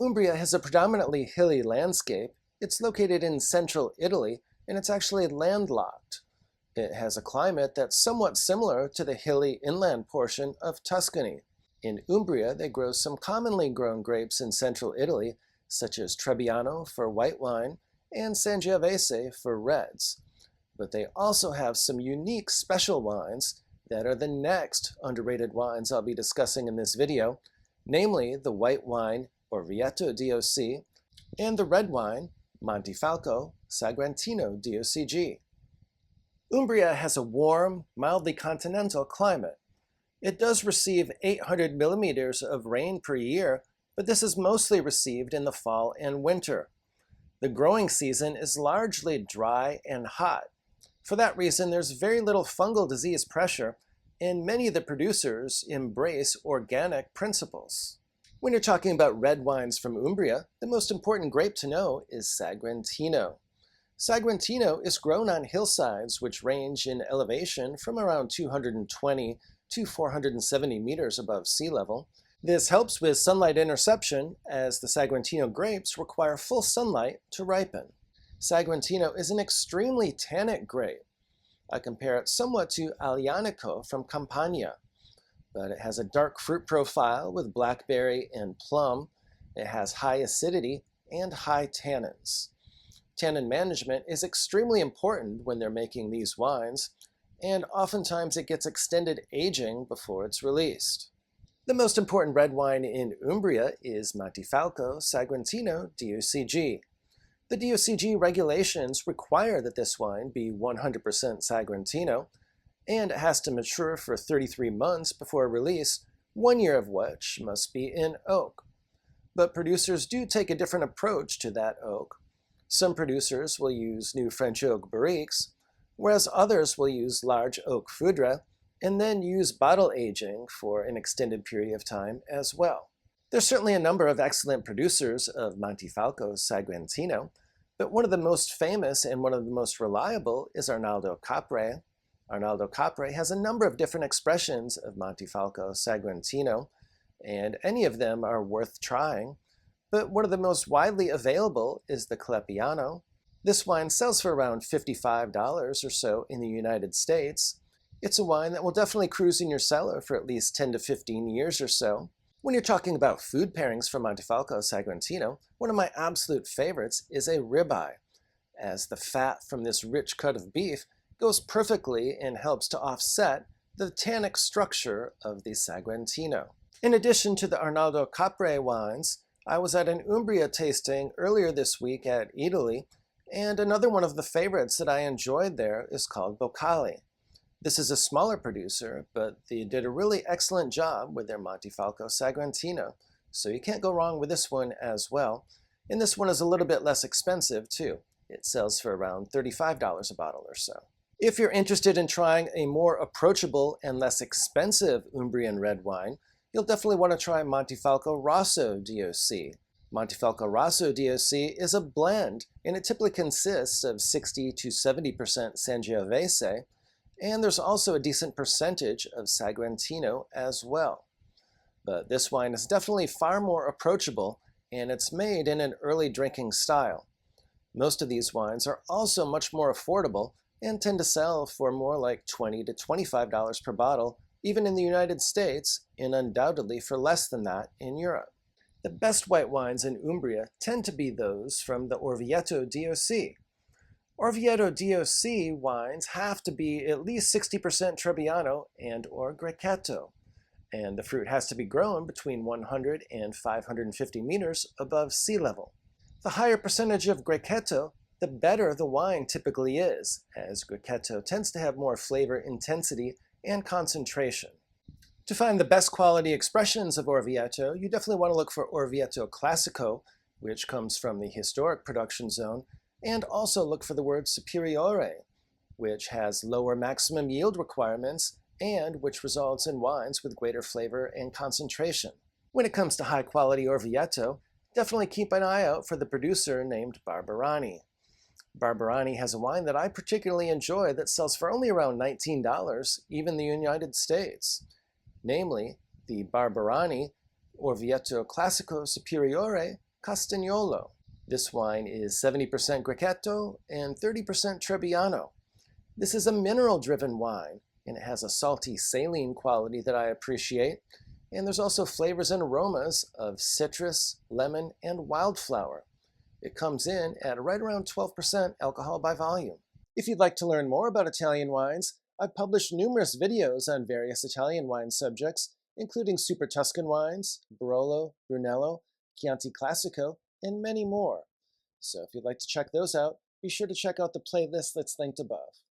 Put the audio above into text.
Umbria has a predominantly hilly landscape. It's located in central Italy, and it's actually landlocked. It has a climate that's somewhat similar to the hilly inland portion of Tuscany. In Umbria, they grow some commonly grown grapes in central Italy, such as Trebbiano for white wine and Sangiovese for reds. But they also have some unique special wines that are the next underrated wines I'll be discussing in this video, namely the white wine Orvieto DOC and the red wine Montefalco Sagrantino DOCG. Umbria has a warm, mildly continental climate. It does receive 800 millimeters of rain per year, but this is mostly received in the fall and winter. The growing season is largely dry and hot. For that reason, there's very little fungal disease pressure, and many of the producers embrace organic principles. When you're talking about red wines from Umbria, the most important grape to know is Sagrantino. Sagrantino is grown on hillsides which range in elevation from around 220 to 470 meters above sea level. This helps with sunlight interception, as the Sagrantino grapes require full sunlight to ripen. Sagrantino is an extremely tannic grape. I compare it somewhat to Aglianico from Campania, but it has a dark fruit profile with blackberry and plum. It has high acidity and high tannins. Tannin management is extremely important when they're making these wines, and oftentimes it gets extended aging before it's released. The most important red wine in Umbria is Montefalco Sagrantino DOCG. The DOCG regulations require that this wine be 100% Sagrantino, and it has to mature for 33 months before release, 1 year of which must be in oak. But producers do take a different approach to that oak. Some producers will use new French oak barriques, whereas others will use large oak foudre, and then use bottle aging for an extended period of time as well. There's certainly a number of excellent producers of Montefalco Sagrantino, but one of the most famous and one of the most reliable is Arnaldo Caprai. Arnaldo Caprai has a number of different expressions of Montefalco Sagrantino, and any of them are worth trying, but one of the most widely available is the Collepiano. This wine sells for around $55 or so in the United States. It's a wine that will definitely cruise in your cellar for at least 10 to 15 years or so. When you're talking about food pairings for Montefalco Sagrantino, one of my absolute favorites is a ribeye, as the fat from this rich cut of beef goes perfectly and helps to offset the tannic structure of the Sagrantino. In addition to the Arnaldo Caprai wines, I was at an Umbria tasting earlier this week at Italy, and another one of the favorites that I enjoyed there is called Bocale. This is a smaller producer, but they did a really excellent job with their Montefalco Sagrantino, so you can't go wrong with this one as well. And this one is a little bit less expensive too. It sells for around $35 a bottle or so. If you're interested in trying a more approachable and less expensive Umbrian red wine, you'll definitely want to try Montefalco Rosso DOC. Montefalco Rosso DOC is a blend, and it typically consists of 60 to 70% Sangiovese, and there's also a decent percentage of Sagrantino as well. But this wine is definitely far more approachable, and it's made in an early drinking style. Most of these wines are also much more affordable and tend to sell for more like $20 to $25 per bottle, even in the United States, and undoubtedly for less than that in Europe. The best white wines in Umbria tend to be those from the Orvieto DOC. Orvieto DOC wines have to be at least 60% Trebbiano and or Grechetto, and the fruit has to be grown between 100 and 550 meters above sea level. The higher percentage of Grechetto, the better the wine typically is, as Grechetto tends to have more flavor intensity and concentration. To find the best quality expressions of Orvieto, you definitely want to look for Orvieto Classico, which comes from the historic production zone, and also look for the word Superiore, which has lower maximum yield requirements and which results in wines with greater flavor and concentration. When it comes to high-quality Orvieto, definitely keep an eye out for the producer named Barberani. Barberani has a wine that I particularly enjoy that sells for only around $19, even in the United States. Namely, the Barberani Orvieto Classico Superiore Castagnolo. This wine is 70% Grechetto and 30% Trebbiano. This is a mineral-driven wine, and it has a salty saline quality that I appreciate, and there's also flavors and aromas of citrus, lemon, and wildflower. It comes in at right around 12% alcohol by volume. If you'd like to learn more about Italian wines, I've published numerous videos on various Italian wine subjects, including Super Tuscan wines, Barolo, Brunello, Chianti Classico, and many more. So if you'd like to check those out, be sure to check out the playlist that's linked above.